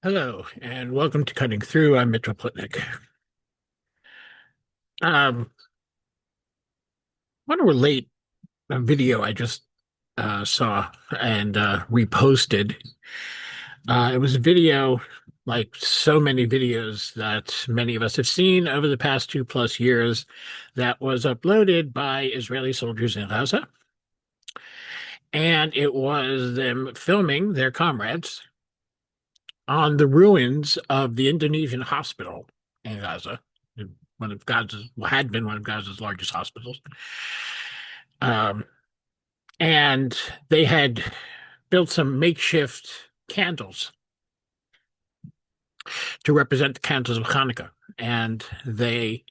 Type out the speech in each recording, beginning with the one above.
Hello, and welcome to Cutting Through. I'm Mitchell Plitnick. Want to relate a video I just saw and reposted. It was a video, like so many videos that many of us have seen over the past 2+ years, that was uploaded by Israeli soldiers in Gaza. And it was them filming their comrades on the ruins of the Indonesian hospital in Gaza, one of Gaza's, had been one of Gaza's largest hospitals. Um, and they had built some makeshift candles to represent the candles of Hanukkah. And they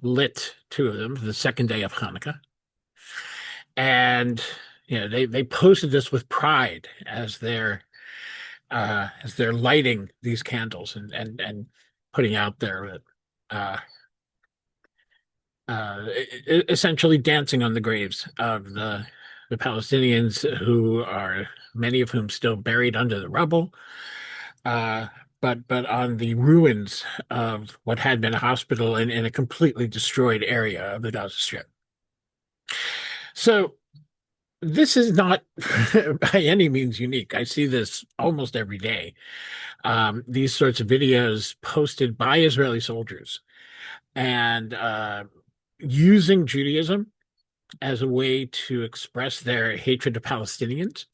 lit two of them the second day of Hanukkah. And they posted this with pride as they're lighting these candles and putting out there uh, essentially dancing on the graves of the Palestinians, who are many of whom still buried under the rubble, uh, but on the ruins of what had been a hospital in a completely destroyed area of the Gaza Strip. So this is not by any means unique. I see this almost every day. These sorts of videos posted by Israeli soldiers and using Judaism as a way to express their hatred of Palestinians.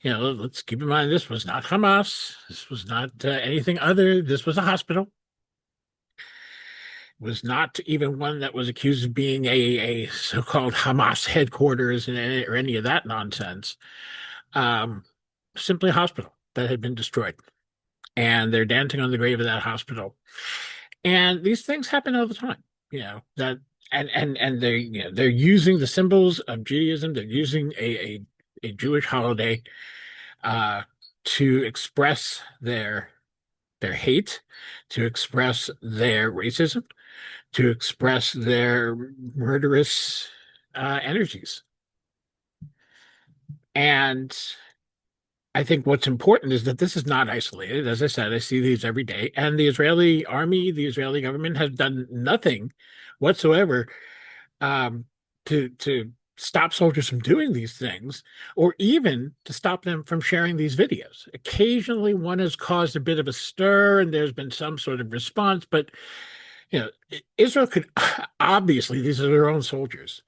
Let's keep in mind, this was not Hamas. This was not anything other. This was a hospital. It was not even one that was accused of being a so-called Hamas headquarters or any of that nonsense. Um, Simply a hospital that had been destroyed. And they're dancing on the grave of that hospital. And these things happen all the time, that and they're using the symbols of Judaism. They're using a Jewish holiday uh, to express their hate, to express their racism, to express their murderous energies. And I think what's important is that this is not isolated. As I said, I see these every day. And the Israeli army, the Israeli government has done nothing whatsoever um, to stop soldiers from doing these things, or even to stop them from sharing these videos. Occasionally, one has caused a bit of a stir, and there's been some sort of response. But Israel could obviously, these are their own soldiers.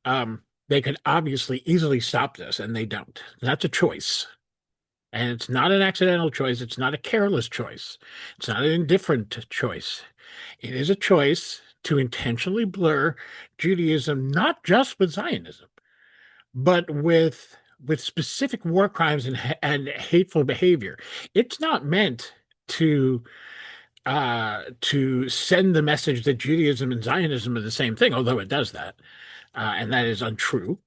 They could obviously easily stop this, and they don't. That's a choice. And it's not an accidental choice. It's not a careless choice. It's not an indifferent choice. It is a choice to intentionally blur Judaism, not just with Zionism, but with specific war crimes and hateful behavior. It's not meant to send the message that Judaism and Zionism are the same thing, although it does that, and that is untrue.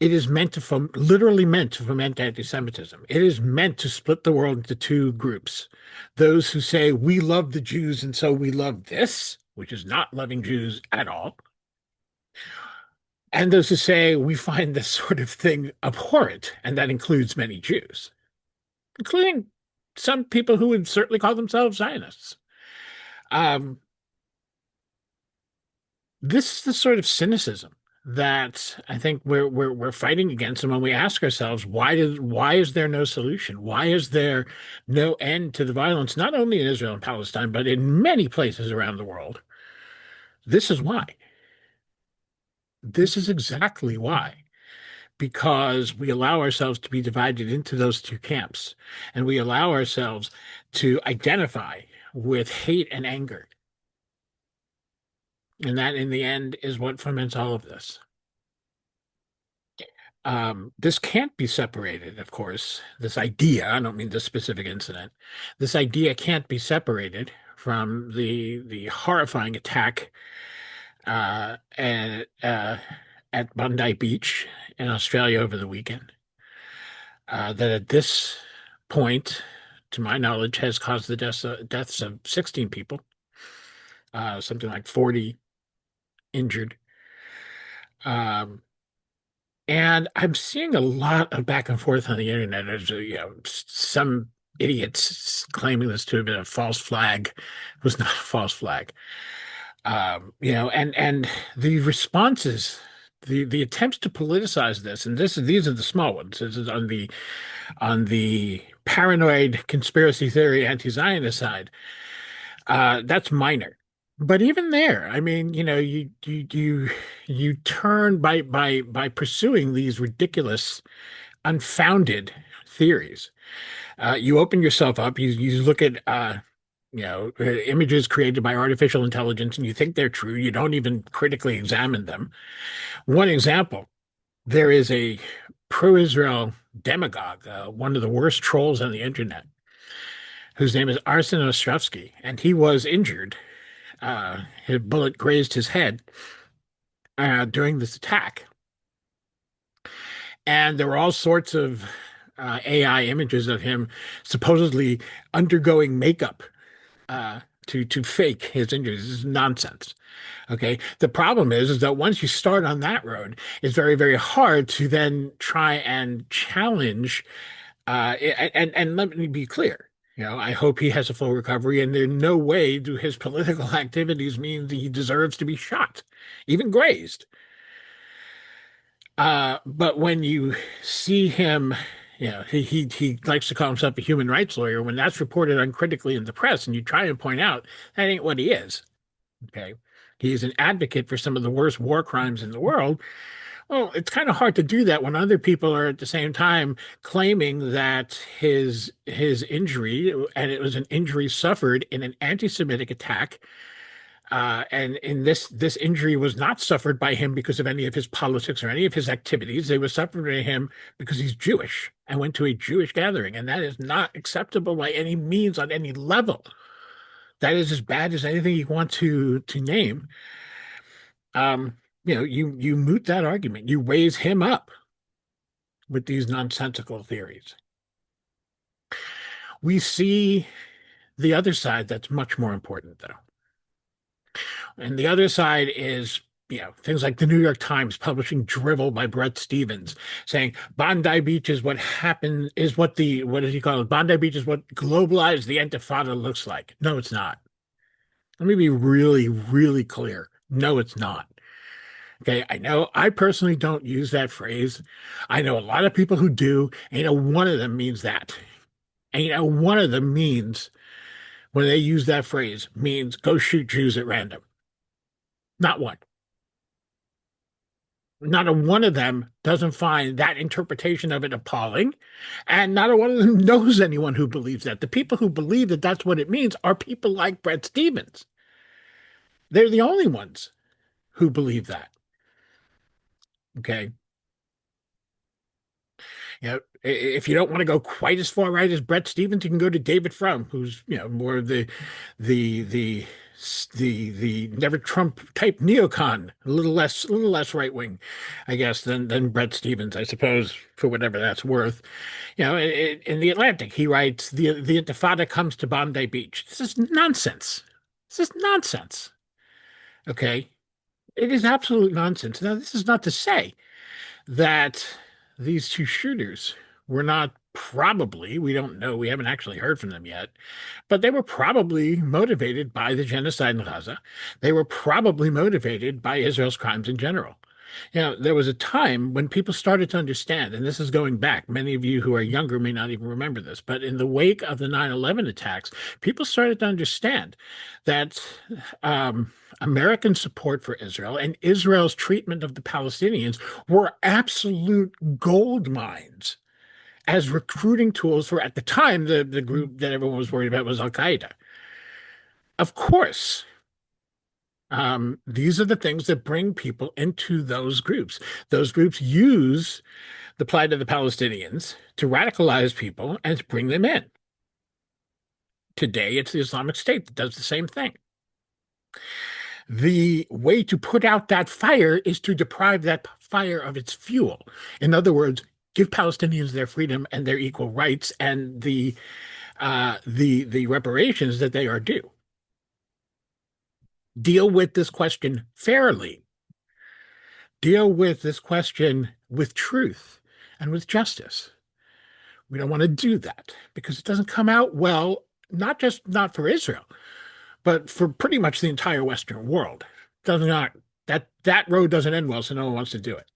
It is literally meant to foment anti-Semitism. It is meant to split the world into two groups. Those who say, we love the Jews and so we love this, which is not loving Jews at all. And those who say, we find this sort of thing abhorrent, and that includes many Jews, including some people who would certainly call themselves Zionists. Um, this is the sort of cynicism that I think we're fighting against. And when we ask ourselves, why is there no solution? Why is there no end to the violence, not only in Israel and Palestine, but in many places around the world? This is why. This is exactly why. Because we allow ourselves to be divided into those two camps, and we allow ourselves to identify with hate and anger. And that, in the end, is what foments all of this. This can't be separated, of course. This idea, I don't mean this specific incident, this idea can't be separated from the horrifying attack and, at Bondi Beach in Australia over the weekend. That at this point, to my knowledge, has caused the deaths of 16 people, something like 40 injured. Um, And I'm seeing a lot of back and forth on the internet. There's, some idiots claiming this to have been a false flag. It was not a false flag. And the responses, the attempts to politicize this, and these are the small ones. This is on the paranoid conspiracy theory anti-Zionist side. That's minor. But even there, I mean, you turn by pursuing these ridiculous, unfounded theories. You open yourself up. You look at images created by artificial intelligence, and you think they're true. You don't even critically examine them. One example: there is a pro-Israel demagogue, one of the worst trolls on the internet, whose name is Arsen Ostrovsky, and he was injured. His bullet grazed his head during this attack. And there were all sorts of AI images of him supposedly undergoing makeup to fake his injuries. This is nonsense. Okay. The problem is that once you start on that road, it's very, very hard to then try and challenge. And let me be clear. I hope he has a full recovery, and in no way do his political activities mean that he deserves to be shot, even grazed. But when you see him, he likes to call himself a human rights lawyer. When that's reported uncritically in the press, and you try and point out that ain't what he is. Okay, he is an advocate for some of the worst war crimes in the world. Well, it's kind of hard to do that when other people are at the same time claiming that his injury, and it was an injury suffered in an anti-Semitic attack, and in this injury was not suffered by him because of any of his politics or any of his activities. They were suffered by him because he's Jewish and went to a Jewish gathering, and that is not acceptable by any means on any level. That is as bad as anything you want to name. You moot that argument. You raise him up with these nonsensical theories. We see the other side that's much more important, though. And the other side is, things like the New York Times publishing drivel by Bret Stephens saying Bondi Beach is what happened, is what what does he call it? Bondi Beach is what globalized the Intifada looks like. No, it's not. Let me be really, really clear. No, it's not. Okay, I know I personally don't use that phrase. I know a lot of people who do, and one of them means that. And one of them means, when they use that phrase, means go shoot Jews at random. Not one. Not a one of them doesn't find that interpretation of it appalling, and not a one of them knows anyone who believes that. The people who believe that that's what it means are people like Bret Stephens. They're the only ones who believe that. Okay. If you don't want to go quite as far right as Bret Stephens, you can go to David Frum, who's more of the the the never Trump type neocon, a little less right wing, I guess, than Bret Stephens, I suppose, for whatever that's worth. In the Atlantic, he writes the Intifada comes to Bondi Beach. This is nonsense. This is nonsense. Okay, it is absolute nonsense. Now, this is not to say that these two shooters were not probably, we don't know, we haven't actually heard from them yet, but they were probably motivated by the genocide in Gaza. They were probably motivated by Israel's crimes in general. There was a time when people started to understand, and this is going back. Many of you who are younger may not even remember this, but in the wake of the 9/11 attacks, people started to understand that American support for Israel and Israel's treatment of the Palestinians were absolute gold mines as recruiting tools for, at the time, the group that everyone was worried about was Al Qaeda. Of course, these are the things that bring people into those groups. Those groups use the plight of the Palestinians to radicalize people and to bring them in. Today, it's the Islamic State that does the same thing. The way to put out that fire is to deprive that fire of its fuel. In other words, give Palestinians their freedom and their equal rights and the reparations that they are due. Deal with this question fairly. deal with this question with truth and with justice. We don't want to do that because it doesn't come out well, not for Israel, but for pretty much the entire Western world. Does not that road doesn't end well, so no one wants to do it.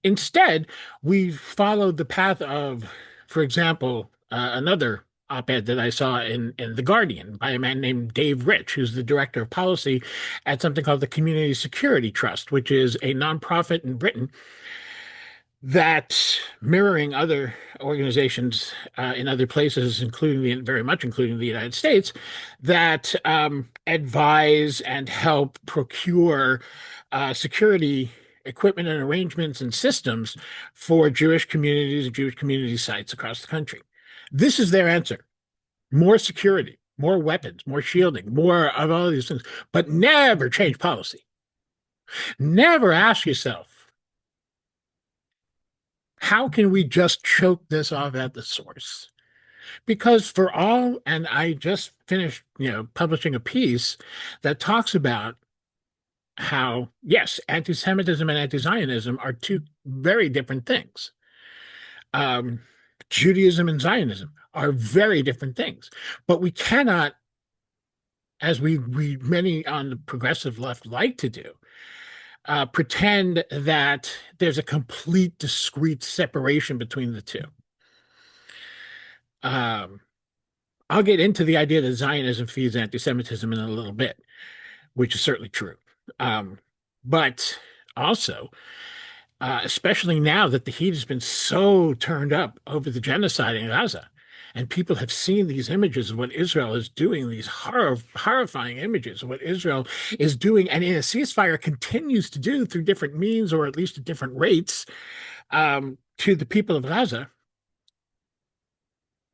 Instead, we followed the path of, for example, another op-ed that I saw in The Guardian by a man named Dave Rich, who's the director of policy at something called the Community Security Trust, which is a nonprofit in Britain that, mirroring other organizations in other places, very much including the United States, that advise and help procure security equipment and arrangements and systems for Jewish communities and Jewish community sites across the country. This is their answer: more security, more weapons, more shielding, more of all these things, but never change policy. Never ask yourself, how can we just choke this off at the source? Because for all, and I just finished, publishing a piece that talks about how, yes, anti-Semitism and anti-Zionism are two very different things. Judaism and Zionism are very different things, but we cannot, as we many on the progressive left like to do, pretend that there's a complete discrete separation between the two. I'll get into the idea that Zionism feeds anti-Semitism in a little bit, which is certainly true. But also, especially now that the heat has been so turned up over the genocide in Gaza, and people have seen these images of what Israel is doing, these horrifying images of what Israel is doing, and in a ceasefire continues to do through different means, or at least at different rates, to the people of Gaza,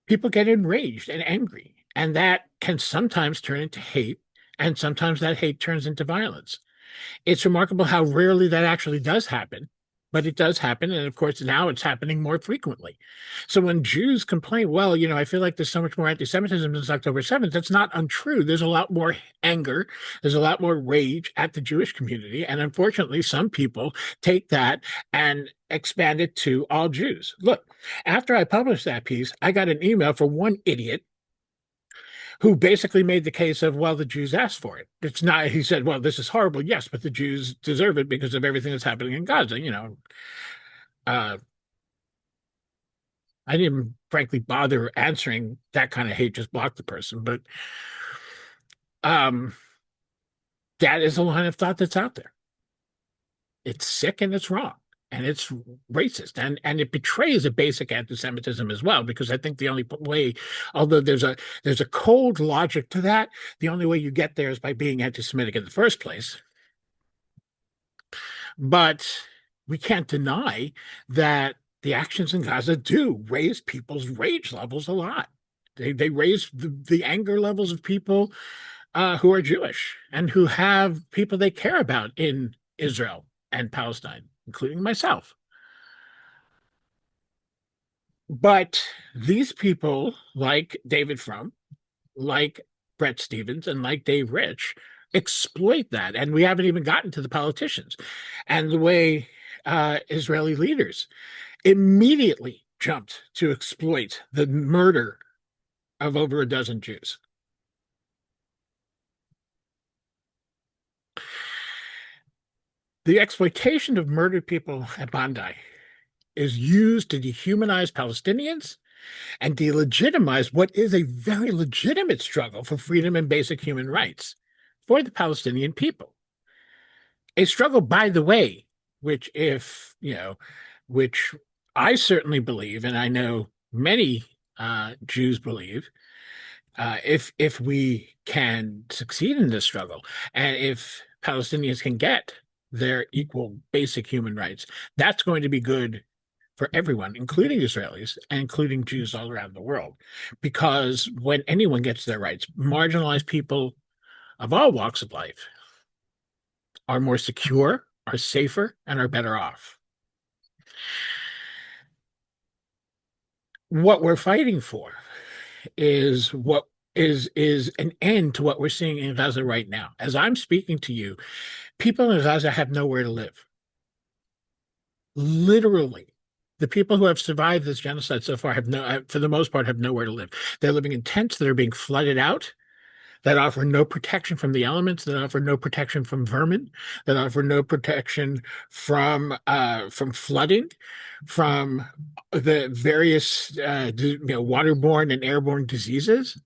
people get enraged and angry. And that can sometimes turn into hate, and sometimes that hate turns into violence. It's remarkable how rarely that actually does happen, but it does happen. And of course, now it's happening more frequently. So when Jews complain, well, I feel like there's so much more anti-Semitism since October 7th, that's not untrue. There's a lot more anger. There's a lot more rage at the Jewish community. And unfortunately, some people take that and expand it to all Jews. Look, after I published that piece, I got an email from one idiot who basically made the case of, well, the Jews asked for it. It's not, he said, well, this is horrible. Yes, but the Jews deserve it because of everything that's happening in Gaza. I didn't frankly bother answering that kind of hate, just block the person. But that is a line of thought that's out there. It's sick and it's wrong. And it's racist, and it betrays a basic anti-Semitism as well, because I think the only way, although there's a cold logic to that, the only way you get there is by being anti-Semitic in the first place. But we can't deny that the actions in Gaza do raise people's rage levels a lot. They raise the anger levels of people who are Jewish and who have people they care about in Israel and Palestine, including myself. But these people, like David Frum, like Brett Stevens, and like Dave Rich, exploit that. And we haven't even gotten to the politicians and the way Israeli leaders immediately jumped to exploit the murder of over a dozen Jews. The exploitation of murdered people at Bondi is used to dehumanize Palestinians and delegitimize what is a very legitimate struggle for freedom and basic human rights for the Palestinian people. A struggle, by the way, which which I certainly believe, and I know many Jews believe, if we can succeed in this struggle, and if Palestinians can get their equal basic human rights, that's going to be good for everyone, including Israelis and including Jews all around the world. Because when anyone gets their rights, marginalized people of all walks of life are more secure, are safer, and are better off. What we're fighting for is what is an end to what we're seeing in Gaza right now. As I'm speaking to you, people in Gaza have nowhere to live. Literally, the people who have survived this genocide so far have for the most part, have nowhere to live. They're living in tents that are being flooded out, that offer no protection from the elements, that offer no protection from vermin, that offer no protection from flooding, from the various waterborne and airborne diseases.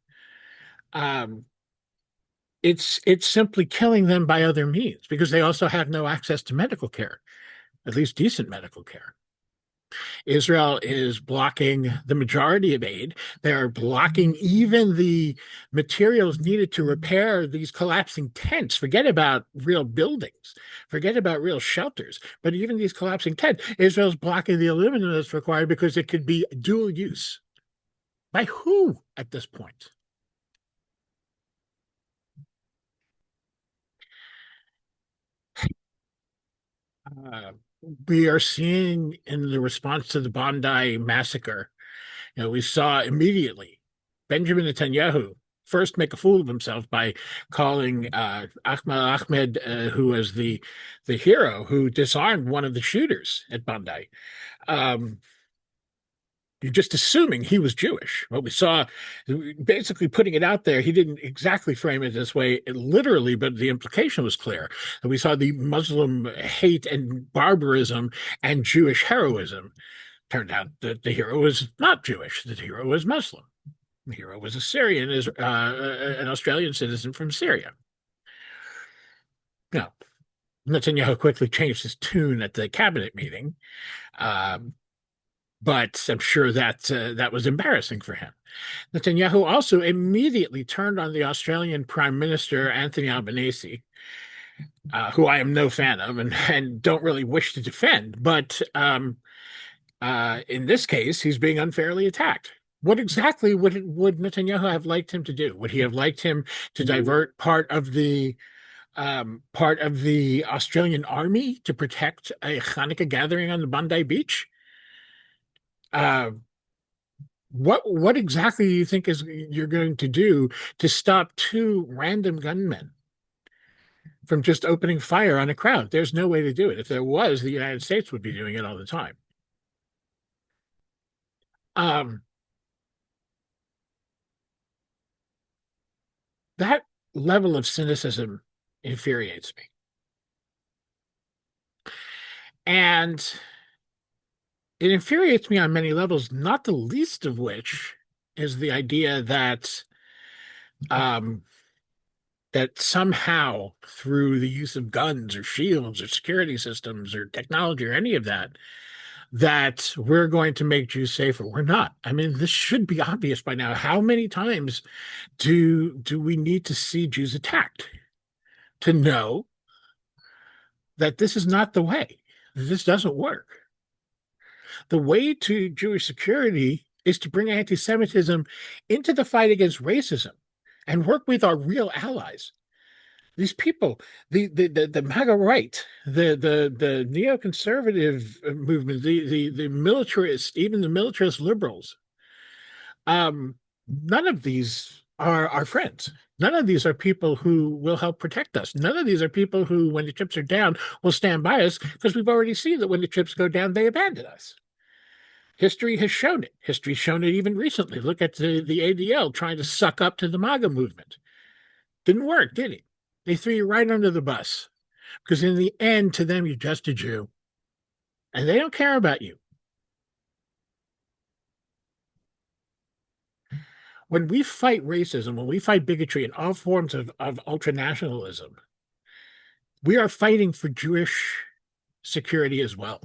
Um, it's simply killing them by other means because they also have no access to medical care, at least decent medical care. Israel is blocking the majority of aid. They're blocking even the materials needed to repair these collapsing tents. Forget about real buildings, forget about real shelters, but even these collapsing tents, Israel's blocking the aluminum that's required because it could be dual use. By who at this point? Uh, we are seeing in the response to the Bondi massacre, we saw immediately Benjamin Netanyahu first make a fool of himself by calling Ahmed, who was the hero who disarmed one of the shooters at Bondi. Um, you're just assuming he was Jewish. What we saw, basically putting it out there, he didn't exactly frame it this way, literally, but the implication was clear. And we saw the Muslim hate and barbarism and Jewish heroism. Turned out that the hero was not Jewish. The hero was Muslim. The hero was a Syrian, an Australian citizen from Syria. Now, Netanyahu quickly changed his tune at the cabinet meeting, um, but I'm sure that was embarrassing for him. Netanyahu also immediately turned on the Australian Prime Minister, Anthony Albanese, who I am no fan of and don't really wish to defend. But in this case, he's being unfairly attacked. What exactly would Netanyahu have liked him to do? Would he have liked him to divert part of the Australian army to protect a Hanukkah gathering on the Bondi Beach? Uh, what exactly do you think is you're going to do to stop two random gunmen from just opening fire on a crowd? There's no way to do it. If there was, the United States would be doing it all the time. Um, that level of cynicism infuriates me. And it infuriates me on many levels, not the least of which is the idea um, that somehow through the use of guns or shields or security systems or technology or any of that, that we're going to make Jews safer. We're not. I mean, this should be obvious by now. How many times do we need to see Jews attacked to know that this is not the way? This doesn't work. The way to Jewish security is to bring anti-Semitism into the fight against racism and work with our real allies. These people, the MAGA right, the neoconservative movement, the militarist, even the militarist liberals, none of these are our friends. None of these are people who will help protect us. None of these are people who, when the chips are down, will stand by us because we've already seen that when the chips go down, they abandon us. History has shown it. History's shown it even recently. Look at the ADL trying to suck up to the MAGA movement. Didn't work, did it? They threw you right under the bus because in the end, to them, you're just a Jew and they don't care about you. When we fight racism, when we fight bigotry and all forms of ultranationalism, we are fighting for Jewish security as well.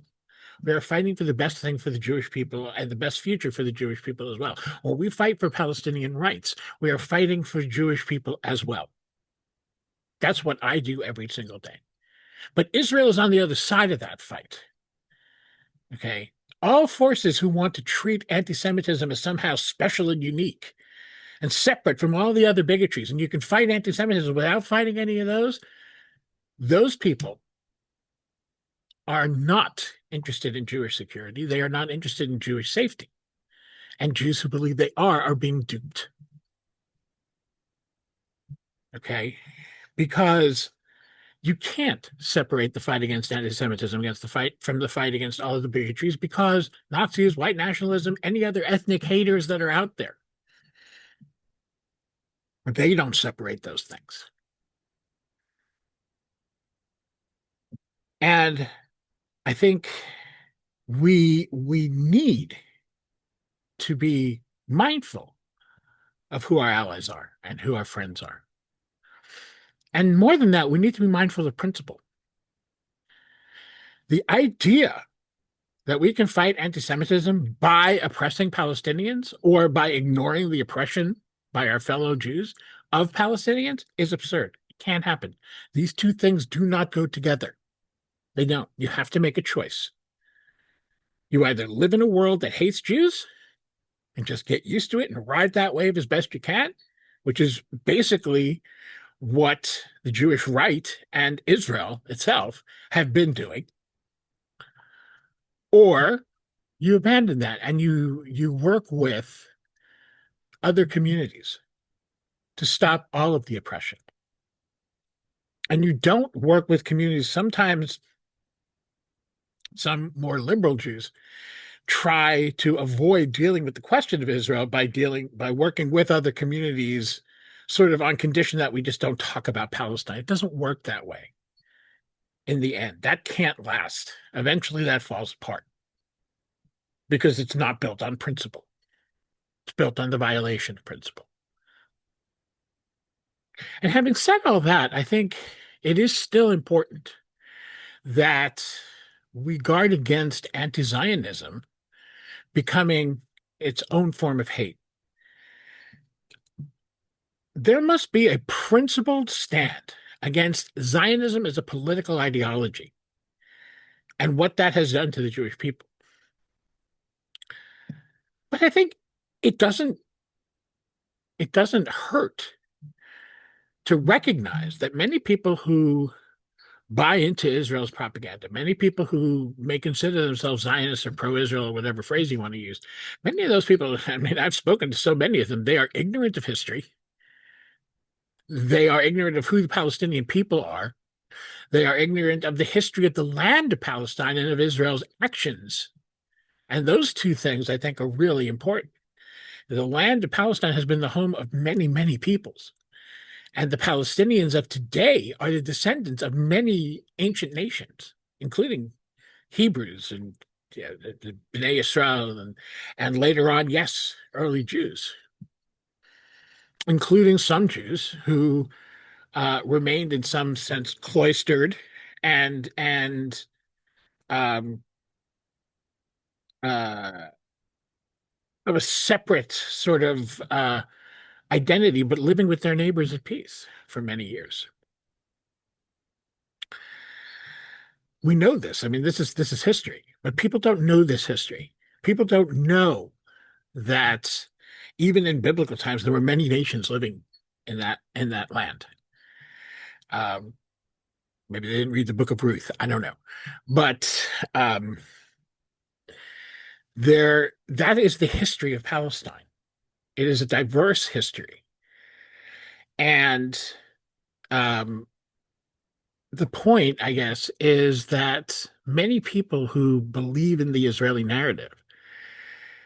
We are fighting for the best thing for the Jewish people and the best future for the Jewish people as well. When we fight for Palestinian rights, we are fighting for Jewish people as well. That's what I do every single day. But Israel is on the other side of that fight. Okay. All forces who want to treat anti-Semitism as somehow special and unique and separate from all the other bigotries, and you can fight anti-Semitism without fighting any of those people are not interested in Jewish security. They are not interested in Jewish safety. And Jews who believe they are being duped. Okay? Because You can't separate the fight against anti-Semitism against the fight from the fight against all of the bigotries because Nazis, white nationalism, any other ethnic haters that are out there, they don't separate those things. And I think we need to be mindful of who our allies are and who our friends are. And more than that, we need to be mindful of principle. The idea that we can fight anti-Semitism by oppressing Palestinians or by ignoring the oppression by our fellow Jews of Palestinians is absurd. It can't happen. These two things do not go together. They don't. You have to make a choice. You either live in a world that hates Jews and just get used to it and ride that wave as best you can, which is basically what the Jewish right and Israel itself have been doing, or you abandon that and you work with other communities to stop all of the oppression. And you don't work with communities. Sometimes some more liberal Jews try to avoid dealing with the question of Israel by working with other communities sort of on condition that we just don't talk about Palestine. It doesn't work that way in the end. That can't last. Eventually that falls apart because it's not built on principle. It's built on the violation of principle. And having said all that, I think it is still important that we guard against anti-Zionism becoming its own form of hate. There must be a principled stand against Zionism as a political ideology and what that has done to the Jewish people. But I think it doesn't hurt to recognize that many people who buy into Israel's propaganda, many people who may consider themselves Zionists or pro-Israel or whatever phrase you want to use, many of those people, I mean, I've spoken to so many of them, they are ignorant of history. They are ignorant of who the Palestinian people are. They are ignorant of the history of the land of Palestine and of Israel's actions. And those two things, I think, are really important. The land of Palestine has been the home of many, many peoples. And the Palestinians of today are the descendants of many ancient nations, including Hebrews and the Bnei Israel and later on, yes, early Jews, including some Jews who remained in some sense cloistered and um, uh, of a separate sort of identity, but living with their neighbors at peace for many years. We know this. I mean, this is history, but people don't know this history. People don't know that even in biblical times there were many nations living in that land. Um, maybe they didn't read the Book of Ruth. I don't know, but that is the history of Palestine. It is a diverse history, and um, the point, I guess, is that many people who believe in the Israeli narrative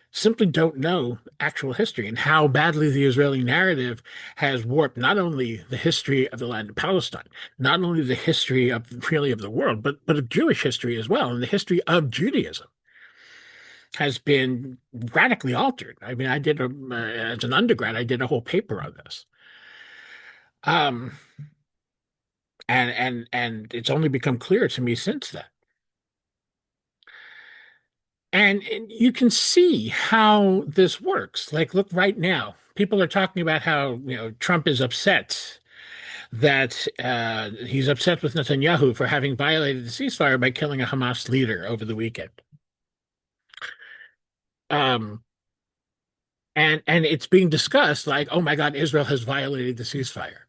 simply don't know actual history and how badly the Israeli narrative has warped not only the history of the land of Palestine, not only the history of really of the world, but of Jewish history as well, and the history of Judaism has been radically altered. I mean, as an undergrad, I did a whole paper on this. Um, and it's only become clear to me since then. And you can see how this works. Like, look right now, people are talking about how Trump is upset that he's upset with Netanyahu for having violated the ceasefire by killing a Hamas leader over the weekend. Um, and it's being discussed like, oh my God, Israel has violated the ceasefire.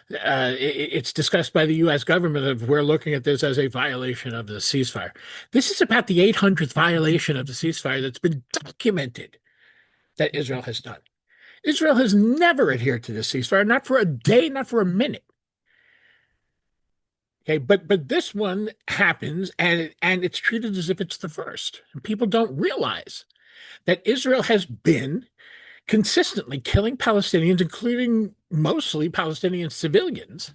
It's discussed by the U.S. government of we're looking at this as a violation of the ceasefire. This is about the 800th violation of the ceasefire that's been documented that Israel has done. Israel has never adhered to the ceasefire, not for a day, not for a minute. Okay, but this one happens, and it's treated as if it's the first. And people don't realize that Israel has been consistently killing Palestinians, including mostly Palestinian civilians,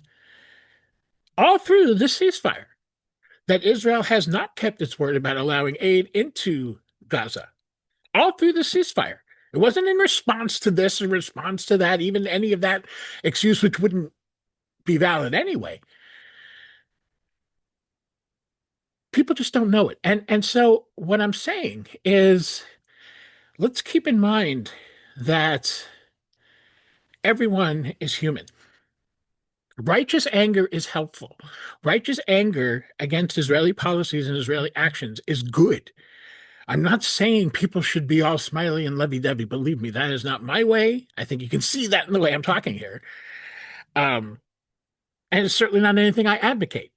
all through the ceasefire. That Israel has not kept its word about allowing aid into Gaza, all through the ceasefire. It wasn't in response to this, in response to that, even any of that excuse, which wouldn't be valid anyway. People just don't know it. And so what I'm saying is let's keep in mind that everyone is human. Righteous anger is helpful. Righteous anger against Israeli policies and Israeli actions is good. I'm not saying people should be all smiley and lovey-dovey. Believe me, that is not my way. I think you can see that in the way I'm talking here. Um, and it's certainly not anything I advocate.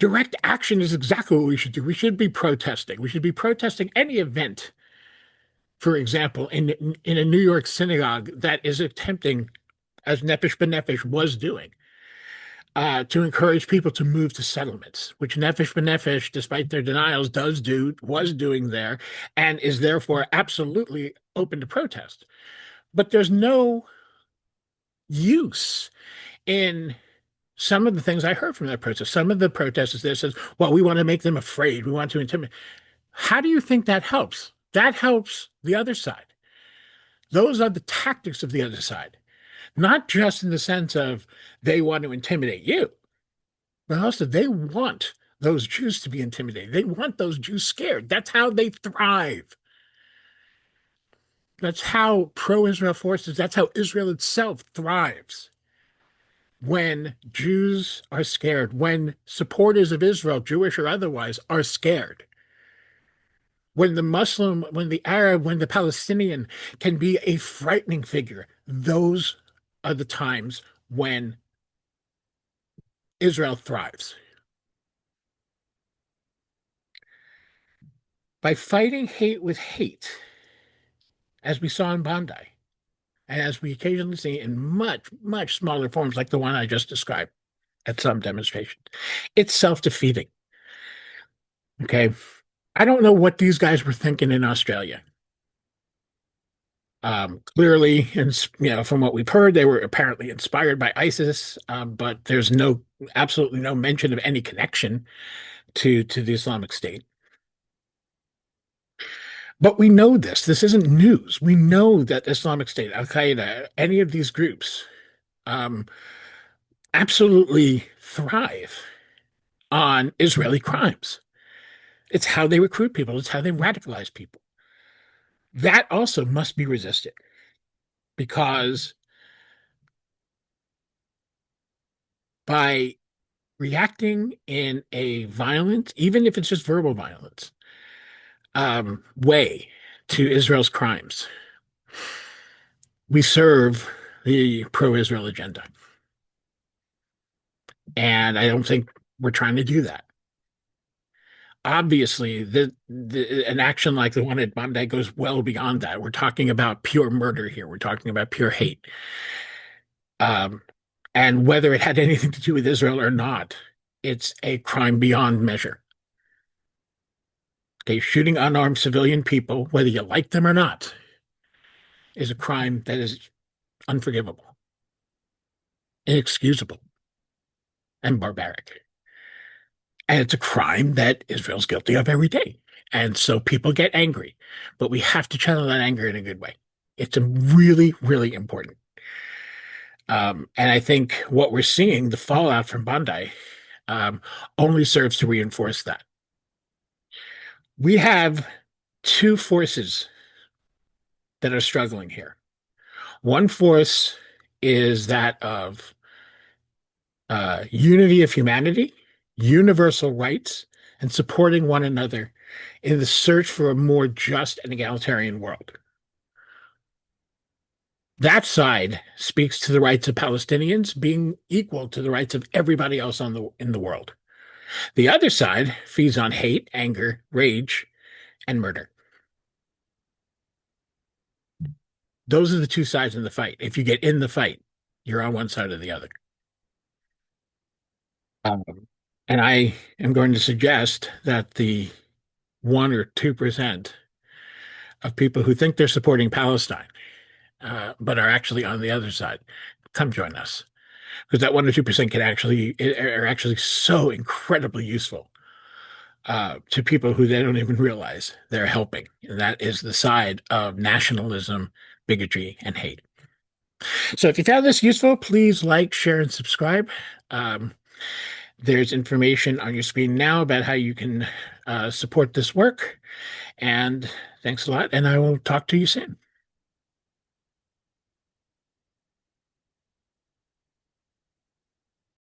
Direct action is exactly what we should do. We should be protesting. We should be protesting any event, for example, in a New York synagogue that is attempting, as Nefesh B'Nefesh was doing, to encourage people to move to settlements, which Nefesh B'Nefesh, despite their denials, was doing there, and is therefore absolutely open to protest. But there's no use in some of the things I heard from that protest. Some of the protesters there says, well, we want to make them afraid. We want to intimidate. How do you think that helps? That helps the other side. Those are the tactics of the other side, not just in the sense of they want to intimidate you, but also they want those Jews to be intimidated. They want those Jews scared. That's how they thrive. That's how pro-Israel forces, that's how Israel itself thrives. When Jews are scared, when supporters of Israel, Jewish or otherwise, are scared, when the Muslim, when the Arab, when the Palestinian can be a frightening figure, those are the times when Israel thrives. By fighting hate with hate, as we saw in Bondi, and as we occasionally see in much, much smaller forms like the one I just described at some demonstrations, it's self-defeating. Okay. I don't know what these guys were thinking in Australia. Clearly, and from what we've heard, they were apparently inspired by ISIS, but there's absolutely no mention of any connection to the Islamic State. But we know this. This isn't news. We know that Islamic State, Al Qaeda, any of these groups, um, absolutely thrive on Israeli crimes. It's how they recruit people. It's how they radicalize people. That also must be resisted because by reacting in a violent, even if it's just verbal violence, way to Israel's crimes, we serve the pro-Israel agenda. And I don't think we're trying to do that. Obviously, an action like the one at Bondi goes well beyond that. We're talking about pure murder here. We're talking about pure hate. Um, and whether it had anything to do with Israel or not, it's a crime beyond measure. Okay, shooting unarmed civilian people, whether you like them or not, is a crime that is unforgivable, inexcusable, and barbaric. And it's a crime that Israel's guilty of every day. And so people get angry, but we have to channel that anger in a good way. It's a really, really important. And I think what we're seeing, the fallout from Bondi, only serves to reinforce that. We have two forces that are struggling here. One force is that of unity of humanity, universal rights, and supporting one another in the search for a more just and egalitarian world. That side speaks to the rights of Palestinians being equal to the rights of everybody else in the world. The other side feeds on hate, anger, rage, and murder. Those are the two sides in the fight. If you get in the fight, you're on one side or the other. Um, and I am going to suggest that the 1 or 2% of people who think they're supporting Palestine, but are actually on the other side, come join us. Because that 1 or 2% can actually are actually so incredibly useful to people who they don't even realize they're helping. And that is the side of nationalism, bigotry, and hate. So if you found this useful, please like, share, and subscribe. Um, there's information on your screen now about how you can support this work. And thanks a lot, and I will talk to you soon.